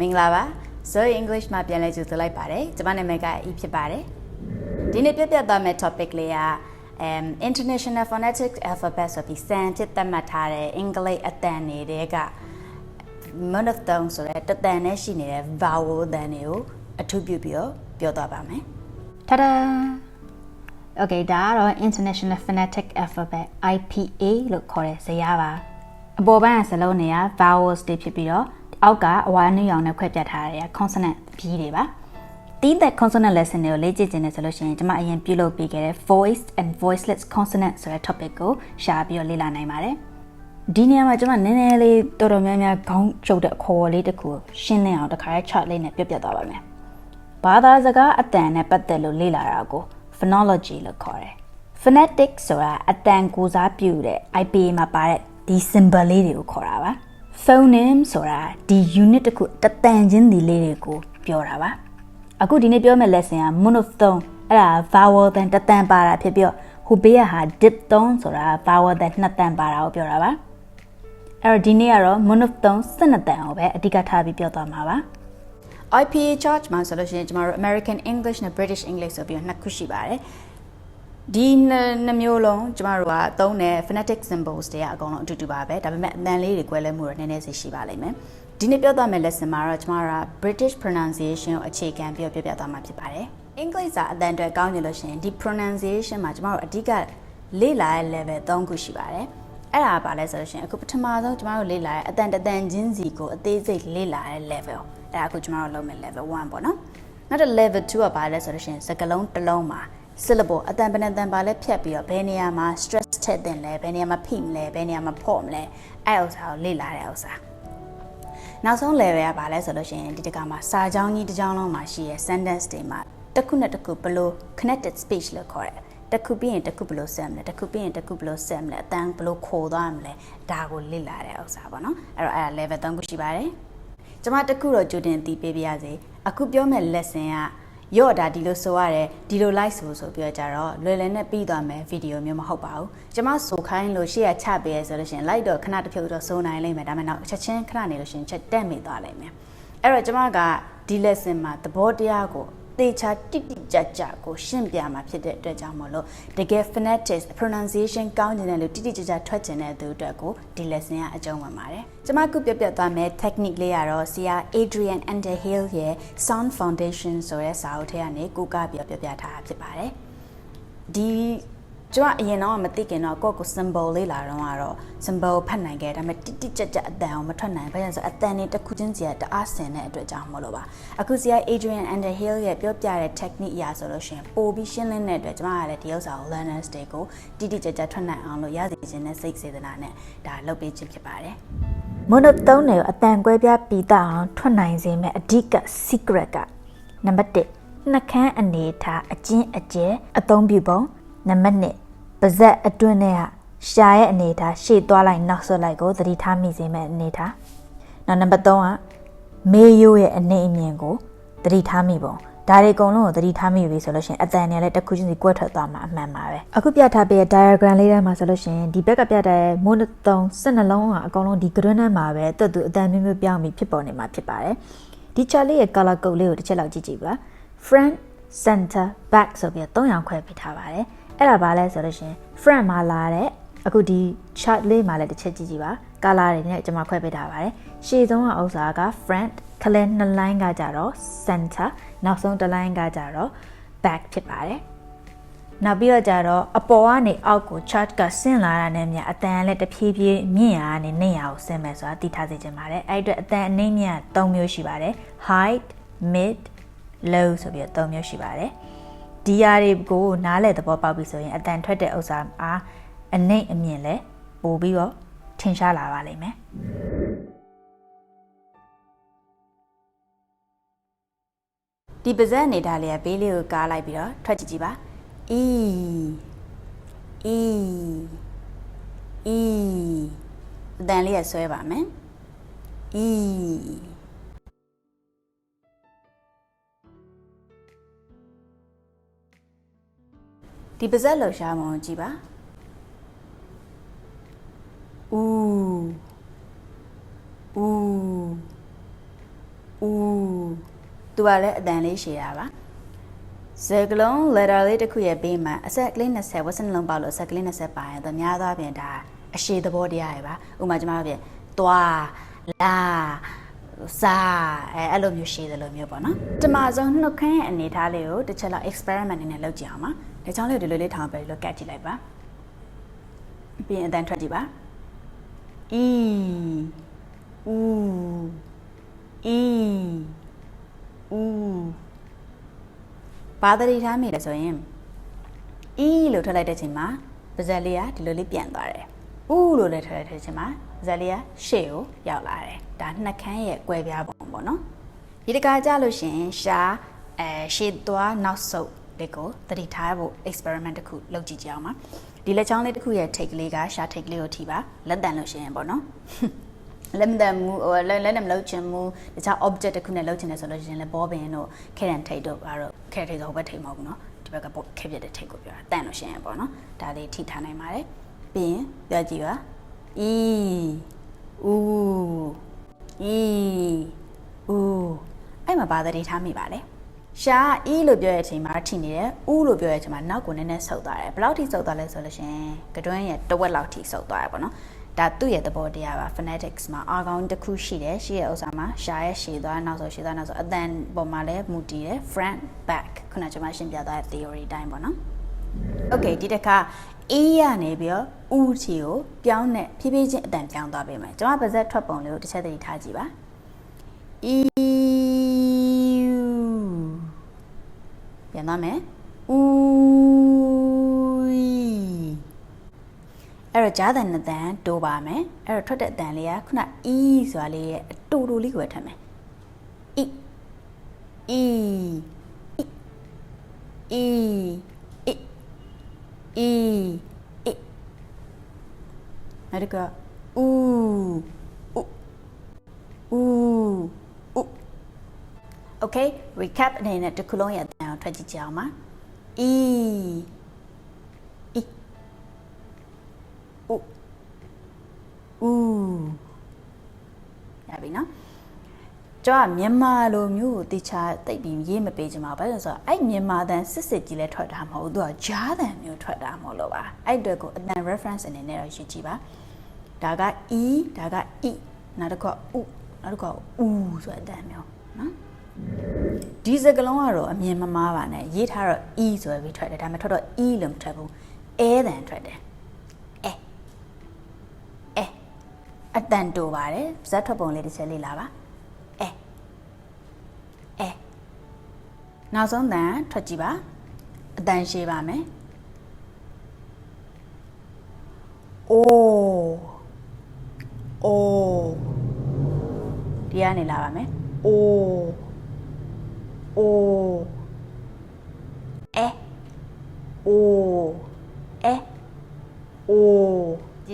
မင်္ဂလာပါ Zoeii English မှာပြန်လည်ကြိုဆိုလိုက်ပါတယ်ကျွန်မနာမည်က E ဖြစ်ပါတယ်ဒီနေ့ပြပြသွားမယ့် topic လေးကInternational Phonetic Alphabet ဆိုပြီးစံဖြစ်သတ်မှတ်ထားတဲ့အင်္ဂလိပ်အတန်တွေကMonophthong ဆိုတဲ့တတန်နဲ့ရှိနေတဲ့ vowel အတန်တွေကိုအထူးပြုပြီးတော့ပြောသွားပါမယ် Ta-da! Okay ဒါကတော့ International Phonetic Alphabet IPA လို့ခေါ်တဲ့ဇယားပါအပေါ်ပိုင်းကစလုံးတွေက vowels တွေဖြစ်ပြီးတော့အောက်ကအဝါနည်းရောင်နဲ့ခွဲပြထားတဲ့ consonant ပြီးတွေပါတီးတဲ့ consonant lesson တွေကိုလေ့ကျင့်ခြင်းနဲ့ဆိုလို့ရှိရင်ကျွန်မအရင်ပြုလုပ်ပေးခဲ့တဲ့ Voiced and Voiceless Consonants ဆိုတဲ့ topic ကိုရှာပြီးတော့လေ့လာနိုင်ပါတယ်ဒီနေရာမှာကျွန်မနည်းနည်းလေးတော်တော်များများခေါင်းကျုပ်တဲ့အခေါ်လေးတစ်ခုရှင်းလင်းအောင်တစ်ခါရဲ chart လေးနဲ့ပြပြသွားပါမယ်ဘာသာစကားအတန်နဲ့ပတ်သက်လို့လေ့လာတာကို phonology လို့ခေါ်တယ် phonetic ဆိုတာအတန်ကိုစားပြုတဲ့ IPA မှာပါတဲ့ဒီ symbol လေးတွေကိုခေါ်တာပါ phoneme ဆိုတာဒီ unit တစ်ခုတတန်ချင်းဒီလေးတွေကိုပြောတာပါအခုဒီနေ့ပြောမယ့် lesson က monophthong အဲ့ဒါ vowel တန်တတန်ပါတာဖြစ်ပြီးတော့ဟိုဘေးကဟာ diphthong ဆိုတာ vowel တန်နှစ်တန်ပါတာကိုပြောတာပါအဲ့တော့ဒီနေ့ကတော့ monophthong 12တန်ကိုပဲအဓိကထားပြီးပြောသွားမှာပါ IPA chart မှာဆိုလို့ရှိရင်ကျွန်တော်တို့ American English နဲ့ British English ဆိုပြီးတော့နှစ်ခုရှိပါတယ်ဒီနှစ်မျိုးလုံးကျွန်တော်တို့ကသုံးတဲ့ phonetic symbols တွေကအကုန်လုံးအတူတူပါပဲဒါပေမဲ့အတန်လေးတွေကွဲလဲမှုတော့နည်းနည်းစီရှိပါလိမ့်မယ်ဒီနေ့ပြောသွားမယ့် lesson မှာတော့ကျွန်တော်တို့က British pronunciation ကိုအခြေခံပြီးပြသွားမှာဖြစ်ပါတယ်အင်္ဂလိပ်စာအတန်တွေကောင်းနေလို့ရှိရင်ဒီ pronunciation မှာကျွန်တော်တို့အဓိကလေ့လာတဲ့ level 3ခုရှိပါတယ်အဲ့ဒါပါလဲဆိုလို့ရှိရင်အခုပထမဆုံးကျွန်တော်တို့လေ့လာတဲ့အတန်တန်ချင်းစီကိုအသေးစိတ်လေ့လာတဲ့ level အဲ့ဒါအခုကျွန်တော်တို့လုပ်မယ် level 1ပေါ့နော်နောက်တစ် level 2ကပါလဲဆိုလို့ရှိရင်စကားလုံးတစ်လုံးမှာ syllable အတန်ဘယ်နှတန်ပါလဲဖြတ်ပြီးတော့ဘယ်နေရာမှာ stress ထည့်တင်လဲဘယ်နေရာမှာဖိမလဲဘယ်နေရာမှာဖော့မလဲအဲ့ဥစ္စာကိုလေ့လာတဲ့ဥစ္စာနောက်ဆုံး level ကပါလဲဆိုလို့ရှိရင်ဒီတကမှာစာကြောင်းကြီးတစ်ကြောင်းလုံးမှာရှိတဲ့ sentence တွေမှာတစ်ခုနဲ့တစ်ခုဘယ်လို connected speech လို့ခေါ်တယ်တစ်ခုပြီးရင်တစ်ခုဘယ်လိုဆက်မလဲတစ်ခုပြီးရင်တစ်ခုဘယ်လိုဆက်မလဲအတန်ဘယ်လိုခေါ်သွားမလဲဒါကိုလေ့လာတဲ့ဥစ္စာပေါ့နော်အဲ့တော့အဲ့ဒါ level 3ခုရှိပါတယ်ကျွန်မတစ်ခုတော့ကြိုတင်သိပေးပါရစေအခုပြောမယ့် lesson ကရော့တာဒီလိုဆိုရတယ်ဒီလို like ဆိုပြီးတော့ကြတော့လွယ်လွယ်နဲ့ပြီးသွားမယ်ဗီဒီယိုမျိုးမဟုတ်ပါဘူးကျွန်မဆိုခိုင်းလို့ရှေ့ကချပေးရဆိုလို့ရှိရင် like တော့ခဏတစ်ဖြုတ်တော့စိုးနိုင်လိမ့်မယ်ဒါမှမဟုတ်ချက်ချင်းခဏနေလို့ရှိရင်ချက်တက်မိသွားလိမ့်မယ်အဲ့တော့ကျွန်မကဒီ lesson မှာသဘောတရားကိုသေချာတိတိကျကျကိုရှင်းပြမှာဖြစ်တဲ့အတွက်ကြောင့်မို့လို့တကယ် phonetics pronunciation ကောင်းတဲ့လူတိတိကျကျထွက်ကျင်တဲ့သူအတွက်ကိုဒီ lesson ကအကျုံးဝင်ပါတယ်ကျွန်မခုပြသွားမယ် technique လေးကတော့ဆရာ Adrian Underhill ရဲ့ Sound Foundation ဆိုတဲ့စာအုပ်ထဲကနေကိုကပြထားတာဖြစ်ပါတယ်ဒီကျွန်မအရင်တော့မသိခင်တော့ကိုယ့်ကို symbol လေးလာတော့ကတော့ symbol ဖတ်နိုင်ခဲ့ဒါပေမဲ့တိတိကျကျအတန်အောင်မထွက်နိုင်ဘာလို့လဲဆိုအတန်တွေတစ်ခုချင်းစီကတအားဆင်တဲ့အတွက်ကြောင့်မလို့ပါအခုဆရာ Adrian Underhill ရဲ့ပြောပြတဲ့ technique အရာဆိုလို့ရှိရင်ပိုပြီးရှင်းလင်းတဲ့အတွက်ကျွန်မကလည်းဒီဥစ္စာကို learners တွေကိုတိတိကျကျထွက်နိုင်အောင်လို့ရစီခြင်းနဲ့စိတ်စေတနာနဲ့ဒါလုပ်ပေးခြင်းဖြစ်ပါတယ် monophthong တွေကိုအတန်ကွဲပြားပြီးသားအောင်ထွက်နိုင်စေမယ့်အဓိက secret ကနံပါတ်1နှာခမ်းအနေထားအကျဉ်းအကျယ်အသုံးပြုပုံနံပါတ်2ပါဇက်အတွင်းနဲ့ရှာရဲ့အနေထားရှေ့သွားလိုက်နောက်ဆုတ်လိုက်ကိုသတိထားမိစေမယ့်အနေထားနောက်နံပါတ်3ကမေးရိုးရဲ့အနေအမြင်ကိုသတိထားမိပုံဒါတွေအကုန်လုံးကိုသတိထားမိပြီဆိုလို့ရှိရင်အတန်တွေလည်းတစ်ခုချင်းစီကွက်ထွက်သွားမှာအမှန်ပါပဲအခုပြထားပေးတဲ့ diagram လေးထဲမှာဆိုလို့ရှိရင်ဒီဘက်ကပြတဲ့ monophthong 12လုံးကအကုန်လုံးဒီ green ထဲမှာပဲတွတ်သူအတန်မျိုးမျိုးပြောင်းပြီးဖြစ်ပေါ်နေမှာဖြစ်ပါတယ်ဒီ chart လေးရဲ့ color code လေးကိုတစ်ချက်လောက်ကြည့်ကြည့်ပါ front center back ဆိုပြီးတော့3ရောင်ခွဲပေးထားပါတယ်အဲ့ဒါဘာလဲဆိုလို့ရှင် front မှာလာတဲ့အခုဒီ chart လေးမှာလည်းတစ်ချက်ကြည့်ကြည့်ပါ color တွေနဲ့ကျွန်မခွဲပေးထားပါတယ်ရှေ့ဆုံးကဥစ္စာက front ခလဲ2 line ကကြတော့ center နောက်ဆုံးတစ် line ကကြတော့ back ဖြစ်ပါတယ်နောက်ပြီးတော့ကြတော့အပေါ်ကနေအောက်ကို chart ကဆင်းလာတာနဲ့မြအတန်လည်းတဖြည်းဖြည်းမြင့်ရာကနေနှိမ့်ရာကိုဆင်းမယ်ဆိုတာသိထားစေချင်ပါတယ်အဲ့အတွက်အတန်အနှိမ့်မြတ်3မျိုးရှိပါတယ် high mid low ဆိုပြီးတော့3မျိုးရှိပါတယ်ဒီຢာတွေကိုနားလည်သဘောပေါက်ပြီဆိုရင်အတန်ထွက်တဲ့ဥစ္စာအားအနှိမ့်အမြင့်လဲပို့ပြီးတော့ထင်ရှားလာပါလိမ့်မယ်ဒီပါဇက်အနေထားလေးကဘေးလေးကိုကားလိုက်ပြီးတော့ထွက်ကြည့်ကြည့်ပါ e e e အတန်လေးရဆွဲပါမယ် eဒီပါဇက်လှူရှားမအောင်ကြည့်ပါ ooh ooh ooh သူကလည်းအတန်လေးရှည်တာပါစကလုံး letter လေးတစ်ခုရဲ့ဘေးမှာအဆက်ကလေး20ဝက်စနလုံးပေါက်လို့အဆက်ကလေး20ပါရင်သူများသောဖြင့်ဒါအရှည်သဘောတရားရပါဥပမာကျမတို့ဖြင့်သွားလာစာအဲ့လိုမျိုးရှည်တယ်လို့မျိုးပေါ့နော်တမဆုံးနှုတ်ခမ်းရဲ့အနေထားလေးကိုတစ်ချက်လောက် experiment နဲ့လုပ်ကြည့်အောင်ပါဒါကြောင့်လေးဒီလိုလေးထောင်ပြလို့ကတ်ကြည့်လိုက်ပါပြီးရင်အတန်ထွက်ကြည့်ပါအီဦးအီဦးဘာတတိထားမိလဲဆိုရင်အီလို့ထွက်လိုက်တဲ့ချိန်မှာပါးစပ်လေးကဒီလိုလေးပြန်သွားတယ်ဦးလို့လည်းထွက်လိုက်တဲ့ချိန်မှာပါးစပ်လေးကရှေ့ကိုရောက်လာတယ်ဒါနှက်ခမ်းရဲ့ကွဲပြားပုံပေါ့နော်ဒီတကာကြလို့ရှင်ရှာရှေ့သွားနောက်ဆုတ်လေးကိုတတိထားဖို့ experiment တစ်ခုလုပ်ကြည့်ကြအောင်ပါဒီလက်ချောင်းလေးတစ်ခုရဲ့ take လေးကရှာ take လေးကိုထိပါလက်တန်လို့ရှင်ပေါ့နော်လက်မတန်မူလက်နဲ့မလုပ်ချင်မူတခြား object တစ်ခုနဲ့လုပ်ချင်တယ်ဆိုလို့ရှင်လည်းဘောပင်တို့ခဲတန်ထိတ်တို့ဘာတို့ခဲထိတ်ဆိုဟိုဘက်ထိတ်မဟုတ်ဘူးနော်ဒီဘက်ကခဲပြတဲ့ထိတ်ကိုပြောတာတန်လို့ရှင်ပေါ့နော်ဒါလေးထိထားနိုင်ပါတယ်ပြီးရင်ပြောကြည့်ပါအီဦးအီဦးအဲ့မှာဘာတတိထားမိပါလဲရှာအီလို့ပြောတဲ့အချိန်မှာထိနေတယ်ဦးလို့ပြောတဲ့အချိန်မှာနောက်ကိုနည်းနည်းဆုပ်သွားတယ်ဘယ်လောက်ထိဆုပ်သွားလဲဆိုလို့ရှင်ကတွန်းရဲ့တဝက်လောက်ထိဆုပ်သွားရပါတော့ဒါသူ့ရဲ့သဘောတရားပါ phonetics မှာအာခေါင်းတစ်ခုရှိတယ်ရှိရဲ့ဥစ္စာမှာရှာရဲ့ရှည်သွားနောက်ဆိုရှည်သွားနောက်ဆိုအတန်ပေါ်မှာလည်းမူတည်တယ် front back ခုနကကျွန်မရှင်းပြသွားတဲ့ theory အတိုင်းပေါ့နော် okay ဒီတစ်ခါအေးရနေပြီးတော့ဦးချီကိုပြောင်းနဲ့ဖြည်းဖြည်းချင်းအတန်ပြောင်းသွားပေးမယ်ကျွန်မပါဇက်ထွက်ပုံလေးကိုတစ်ချက်တည်းထားကြည့်ပါအီပြန်သွားမယ်ဦးအဲ့တော့ကြားတဲ့နှစ်တန်တိုးပါမယ်အဲ့တော့ထွက်တဲ့အတန်လေးကခုနအီဆိုတာလေးရဲ့အတူတူလေးကိုပဲထည့်မယ်အီအီအီအီအီအီနောက်တစ်ခါဦးOkay recap အနေနဲ့တစ်ခုလုံးရဲ့အတန်ကိုထွက်ကြည့်ကြအောင်ပါအီရပြီနော်ကျွန်တော်မြန်မာလိုမျိုးကိုတခြားတိတ်ပြီးရေးမပေးချင်ပါဘူးဘာလို့ဆိုတော့အဲ့မြန်မာတန်စစ်စစ်ကြီးလဲထွက်တာမဟုတ်ဘူးသူကကြားတန်မျိုးထွက်တာမဟုတ်လို့ပါအဲ့အတွက်ကိုအတန် reference အနေနဲ့တော့ယူကြည့်ပါဒါက e ဒါက e နောက်တစ်ခါ u နောက်တစ်ခါ u ဆိုတဲ့အတန်မျိုးနော်ဒီစကလုံးကတော့အမြင်မမားပါနဲ့ရေးထားတော့ e ဆိုပြီးထွက်တယ်ဒါပေမဲ့ထွက်တော့ e လို့မထွက်ဘူးအဲတန်ထွက်တယ်အတန်တိုပါတယ်ဇက်ထွက်ပုံလေးတစ်ချက်လေးလာပါနောက်ဆုံးတန်ထွက်ကြည့်ပါအတန်ရှည်ပါမယ်အိုးဒီကနေလာပါမယ်အိုး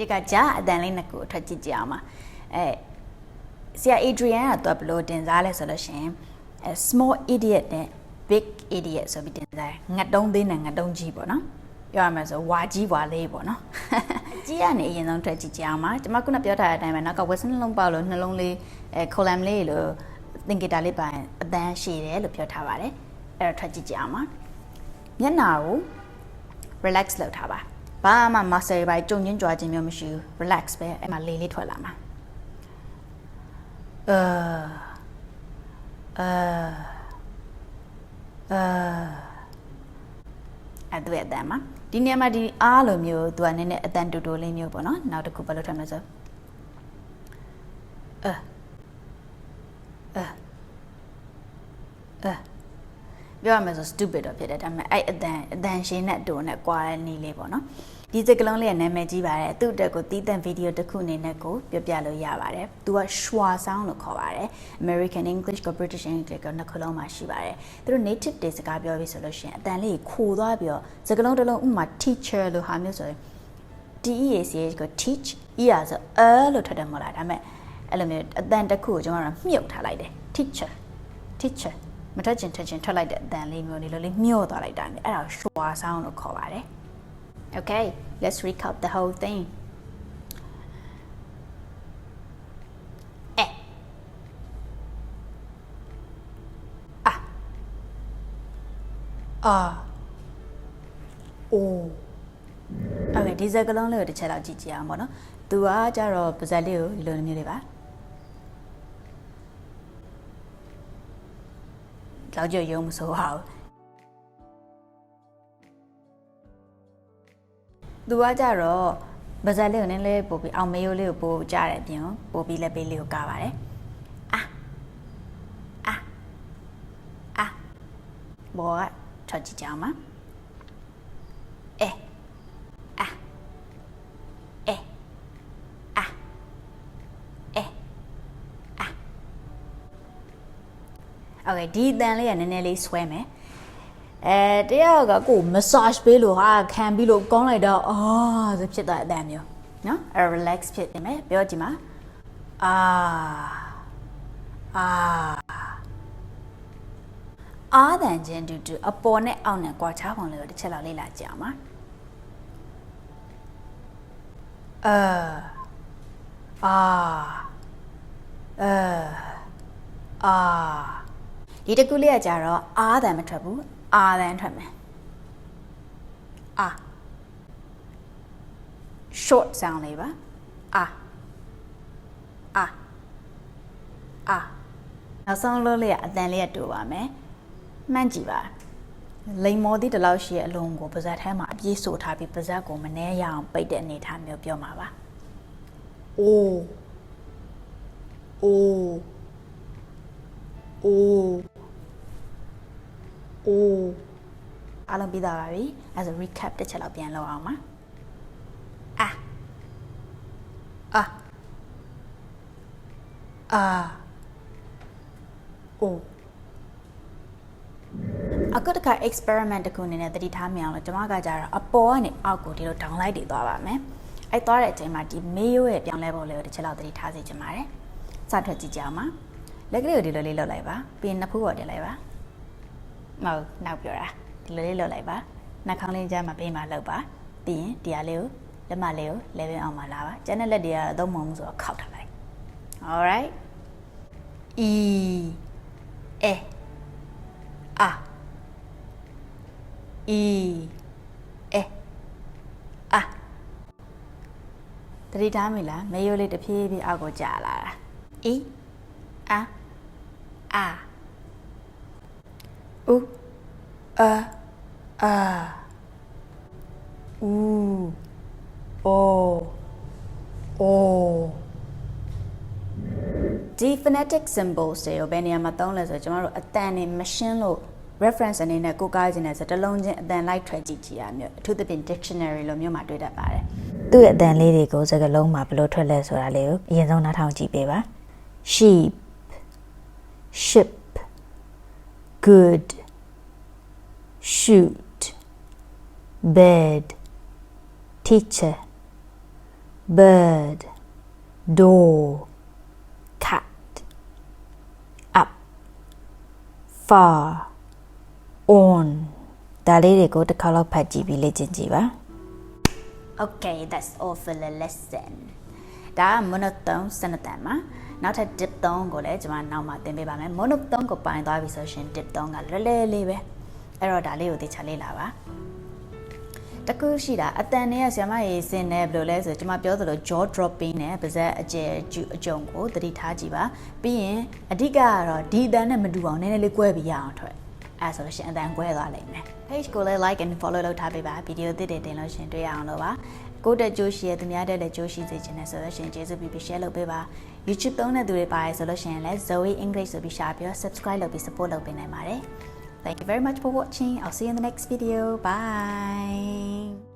ဒီကကြာအတန်လေးနှစ်ခုထွက်ကြည့်ကြအောင်ပါဆရာ Adrian ကတော့ဘယ်လိုတင်စားလဲဆိုလို့ရှင် small idiot နဲ့ big idiot ဆိုပြီးတင်စားငတ်တုံးသေးနဲ့ငတ်တုံးကြီးပေါ့နော်ပြောရမယ်ဆိုဝါကြီးဝါလေးပေါ့နော်ကြီးကနေအရင်ဆုံးထွက်ကြည့်ကြအောင်ပါကျွန်မခုနပြောထားတဲ့အတိုင်းပဲနောက်ကဝက်စနှလုံးပေါက်လို့နှလုံးလေးcolumn လေးလို့သင်္ကေတလေးပိုင်အတန်ရှည်တယ်လို့ပြောထားပါတယ်အဲ့တော့ထွက်ကြည့်ကြအောင်ပါမျက်နှာကို relax လုပ်ထားပါဘာမှ muscle ပိုင်းကြုံချင်းကြွားခြင်းမျိုးမရှိဘူး relax ပဲအဲ့မှာလေးထွက်လာမှာအဲ့ဒါအတန်မှာဒီနေရာမှာဒီအားလိုမျိုးသူကနည်းနည်းအတန်တူတူလေးမျိုးပေါ့နော်နောက်တစ်ခုဘာလို့ထွက်မလဲဆိုပြောရမယ်ဆို stupid တော့ဖြစ်တယ်ဒါပေမဲ့အဲ့အတန်ရှင်းနဲ့တူနဲ့ကွာတဲ့နေလေးပေါ့နော်ဒီစကလုံးလေးကနာမည်ကြီးပါတယ်သူ့အတွက်ကိုတီးတန့်ဗီဒီယိုတစ်ခုအနေနဲ့ကိုပြောပြလို့ရပါတယ်သူက schwa sound လို့ခေါ်ပါတယ် American English ကို British English ကိုနှစ်ခုလုံးမှာရှိပါတယ်သူတို့ native တွေစကားပြောပြီးဆိုလို့ရှိရင်အတန်လေးခိုသွားပြီးတော့စကလုံးတစ်လုံးဥပမာ teacher လို့ဟာမျိုးဆိုရင် TEACH ကို teach ဆိုလို့ထွက်တယ်မဟုတ်လားဒါပေမဲ့အဲ့လိုမျိုးအတန်တစ်ခုကိုကျွန်တော်တို့မြုပ်ထားလိုက်တယ် teacher မထွက်ချင်ထွက်လိုက်တဲ့အတန်လေးမျိုးလေးမျောသွားလိုက်တာအဲ့ဒါကို schwa sound လို့ခေါ်ပါတယ်Okay, let's recap the whole thing. Ah. O. Okay, this is a long little chat out GG. Mono. Do I jar or Bazalio? You learn me river. Claudio Yom so how. Do I jar or Bazalio and Le Bobby, I'll mail little Bob Jared, you know, Bobby Le Belio Cavare. Boy, touchy jama. Okay, did then lay and nearly swim. They are go massage below. I can be look gone like that. Oh, the pit that damn you. No, a relaxed pit, me, Biojima. Then Jen do a bonnet on a quarter on the cellar lila jama. Did a good jaro, than a trouble, than trouble. Short sound labor. Now sound lowly than lay to me. Manjiva. Lay more did allow she alone go possess him up ye so happy possess go manea by the need time of your mava. Oh. I'll be the as a recap the chalapian loama. I got a experiment to in at the time on the Jamaga a boy out go to down like it. I thought it might be mayo at young level of the child that it has a jamare. Saturday jama. Legally, the little labor, being a poor de labor. No, now pure. The little labor. Nakali jama pay my loba. Being dear Leo, the Maleo, living on my lava. Generally, dear, the monks or cut away. Alright? E. Three tamila, may you let the PB ago jala. E. Ooh. Ooh. Oh. The phonetic symbols say obey matonless a tomorrow a thin machine low reference and in a good guys in as a long then like tragedy to the dictionary lomuma do that by. Do it then lady goes a long map below trellis or a little, you know not how cheap paper. Sheep, ship, good, shoot, bed, teacher, bird, door, cat, up, far, on. The lady go to color patchy village in Jiva. Okay, that's all for the lesson. Da monophthong sonatama. Not a diphthong go let one now, Martin Baby. Monophthong go bind the association diphthong a relay. Error Dalio de Chalilava. Takushida, at the near Sama is in a blue laser to my brother jaw dropping a bizarre a jongo, the Ditajiva, being a digger or didan and medu on any liquid beyond her. Association and then weather lane. Page go like and follow the Tabiba video did it in Ocean to Yanova. Go to Joshi at the Miada de Joshi's agent solution, Jesus be shallow beba. YouTube don't do it by solution. Let's Zoeii English to be sharper. Subscribe to be support open and mare. Thank you very much for watching. I'll see you in the next video. Bye.